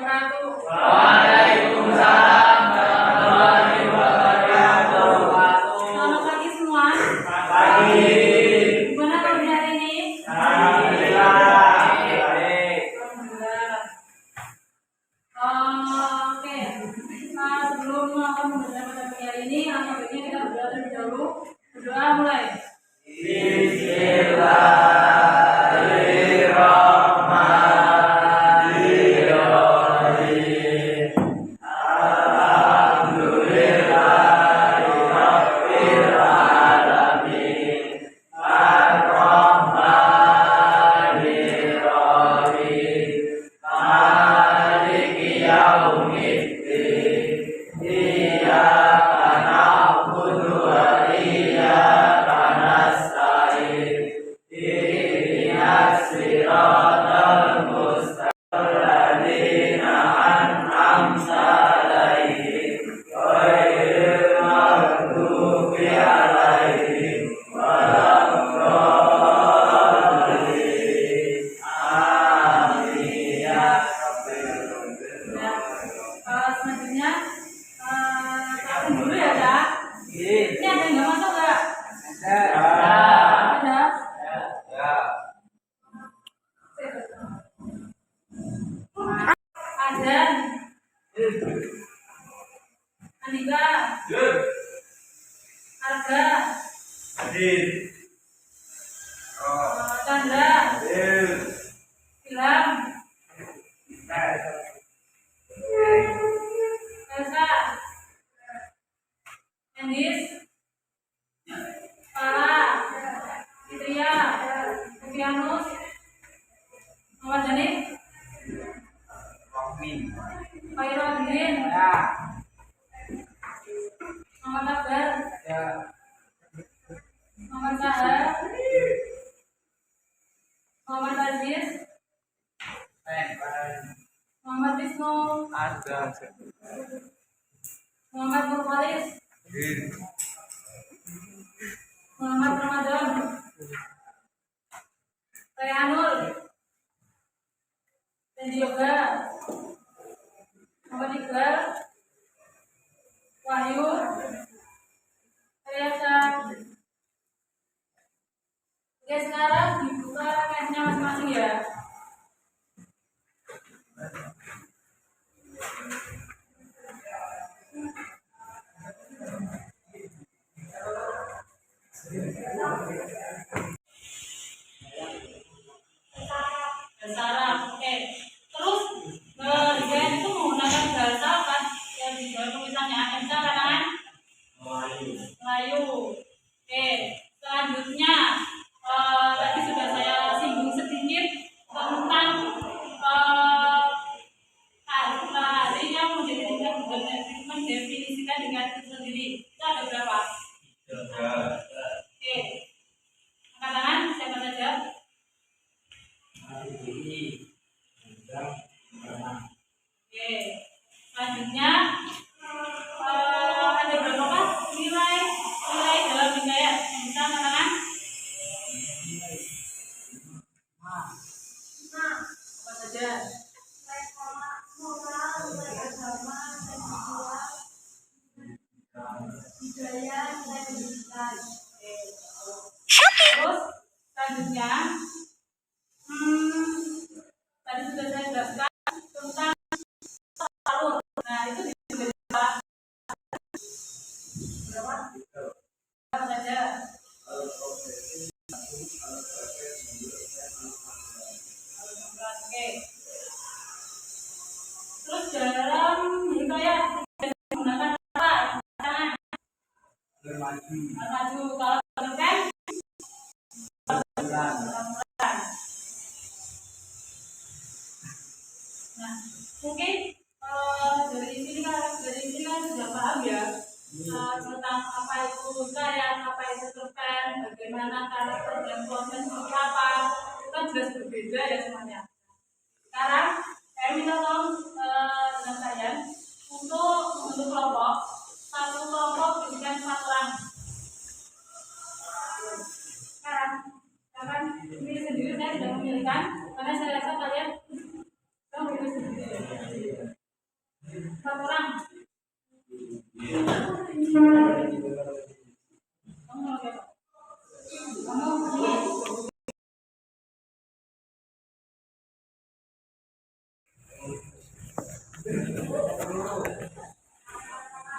wabarakatuh. Waalaikumsalam warahmatullahi wabarakatuh. Selamat pagi semua. Pagi. Gimana kabar hari ini? Alhamdulillah. Baik. Alhamdulillah. Oke. Sebelum akan membahas pada pagi hari ini, alangkah baiknya kita berdoa terlebih dahulu. Berdoa mulai. Selanjutnya, kita dulu ya, Kak. Ini ada yang nggak masuk nggak? Ada. Ada. Andika. Arga. Chandra. Ilham. Elsa. Andis. Farah. Fitria. Fianus. Muhammad Dhani. Khairuddin. Muhammad Akbar. Muhammad Sahar. Muhammad Aziz. Muhammad Wisnu. Muhammad Nurkhalis. Muhammad Ramadan. Rehanul. Dan juga Muhammad Iqbal. Wahyu. Reza. Oke, sekarang dibuka case-nya masing-masing ya. Bahasa oke. Terus desain itu menggunakan bahasa apa yang di dalam tulisannya? Bisa kanan? Melayu. Oke. Selanjutnya tadi sudah saya singgung sedikit tentang hari yang mendefinisikan dengan itu sendiri. Itu ada berapa? Oke. Angkat tangan siapa saja? Oke. Selanjutnya ada berapa nilai dalam hikayat yang bisa angkat tangan? Apa saja? Terus selanjutnya tadi sudah saya jelaskan tentang alur. Nah itu juga apa saja? Oke. Terus dalam hikayat menggunakan apa? Maju. Kalau kan nah, mungkin dari sini kan sudah paham ya tentang apa itu hikayat, apa itu cerpen, bagaimana karakter dan konten seperti apa, itu kan jelas berbeda ya semuanya. Sekarang saya minta tolong dengan kalian untuk membentuk kelompok, satu kelompok berisikan 4 orang. Sekarang ini sendiri saya tidak memilihkan karena saya rasa kalian memilih sendiri. Kamu mau apa? Kamu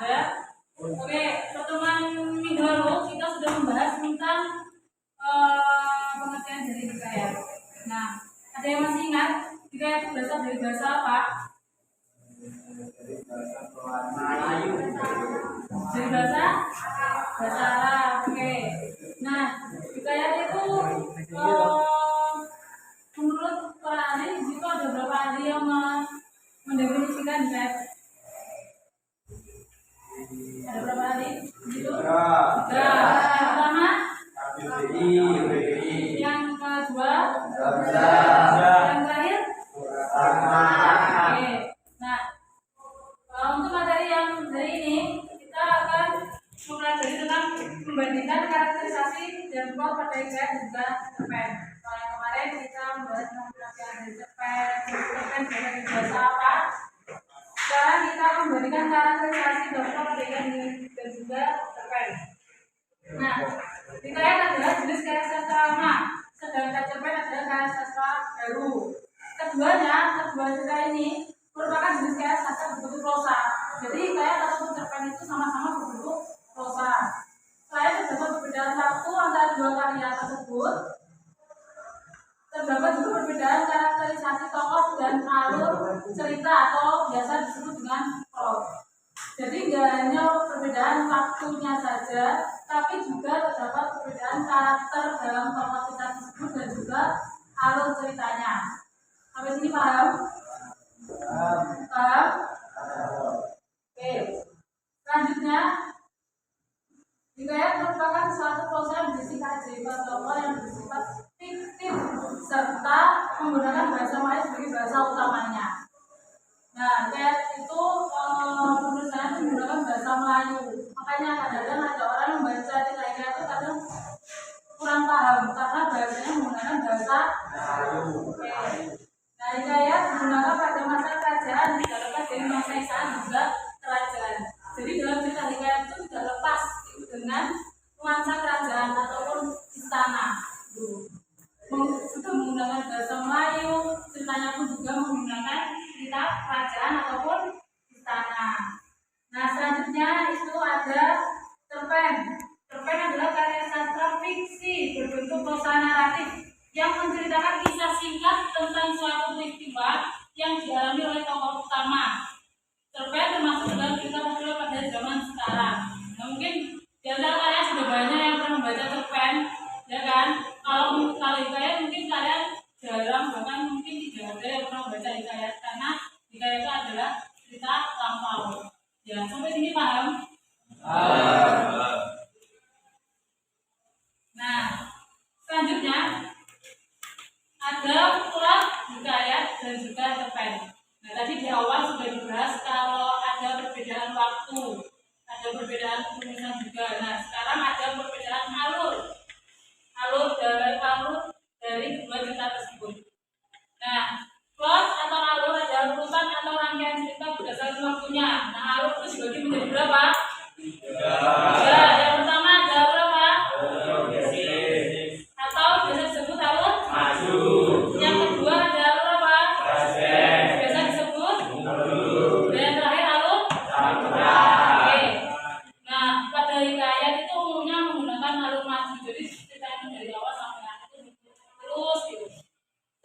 ya. Oke, pertemuan minggu lalu kita sudah membahas tentang pengertian dari hikayat. Nah, ada yang masih ingat hikayat itu berasal dari bahasa apa? Dari bahasa Arab. Oke. Nah, hikayat itu menurut para ahli di situ ada berapa ahli yang mendefinisikan hikayat? Ada berapa ahli di situ? Tiga. Yang pertama, yang kedua, yang terakhir. Oke. Nah, untuk materi yang dari ini kita akan mempelajari tentang membandingkan karakterisasi dan plot pada hikayat dan juga cerpen. Kalau yang kemarin kita membahas tentang pengertian dari cerpen dari bahasa apa. Sekarang kita membandingkan karakterisasi dan plot pada hikayat dan juga cerpen. Nah, hikayat adalah jenis karya sastra lama, sedangkan cerpen adalah karya sastra baru. Kedua cerita ini merupakan jenis karya sastra berbentuk prosa. Jadi hikayat ataupun cerpen itu sama-sama berbentuk prosa. Selain terdapat perbedaan waktu antara dua karya tersebut, terdapat juga perbedaan karakterisasi tokoh dan alur cerita atau biasa disebut dengan plot. Jadi tidak hanya perbedaan waktunya saja, tapi juga terdapat perbedaan karakter dalam tokoh cerita tersebut dan juga alur ceritanya. Sampai sini paham? Paham? Oke. Selanjutnya, hikayat merupakan suatu proses yang berisi keajaiban tokoh yang bersifat fiktif serta menggunakan bahasa Melayu sebagai bahasa utamanya. Nah, hikayat itu menurut saya menggunakan bahasa Melayu. Makanya kadang-kadang ada orang yang membaca hikayat itu kadang kurang paham karena bahasanya menggunakan bahasa Melayu. Oke. Nah, hikayat digunakan pada masa kerajaan, tidak lepas dari masa istana juga kerajaan. Jadi dalam cerita hikayat itu tidak lepas dengan nuansa kerajaan ataupun istana. Sudah menggunakan bahasa Melayu, ceritanya pun juga menggunakan cerita kerajaan ataupun istana. Nah, selanjutnya itu ada cerpen. Cerpen adalah karya sastra fiksi berbentuk prosa naratif yang menceritakan kisah singkat tentang suatu peristiwa yang dialami oleh tokoh utama. Cerpen termasuk dalam cerita populer pada zaman sekarang. Nah, mungkin di antara kalian sudah banyak yang pernah membaca cerpen, ya kan? Kalau hikayat mungkin kalian jarang, bahkan mungkin tidak ada yang pernah membaca hikayat karena hikayat itu adalah cerita lampau. Ya, sampai sini paham? Nah, selanjutnya ada plot hikayat dan juga cerpen. Nah, tadi di awal sudah dibahas kalau ada perbedaan waktu, ada perbedaan penulisan juga. Nah, sekarang ada perbedaan alur dari dua cerita tersebut. Nah, plot atau alur adalah urutan atau rangkaian cerita berdasarkan waktunya. Nah, alur itu dibagi menjadi berapa? Ya, yang pertama ada berapa? Atau biasa disebut alur maju. Yang kedua ada alur apa? Biasa disebut dan yang terakhir alur oke. Nah, pada hikayat itu umumnya menggunakan alur maju. Jadi ceritanya dari awal sampai akhir itu terus gitu.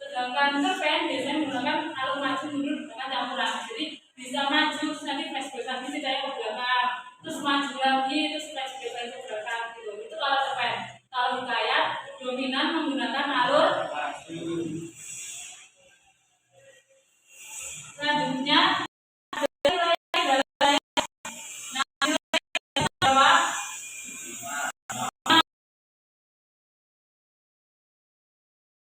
Sedangkan cerpen biasanya menggunakan alur maju mundur dengan campuran. Jadi bisa maju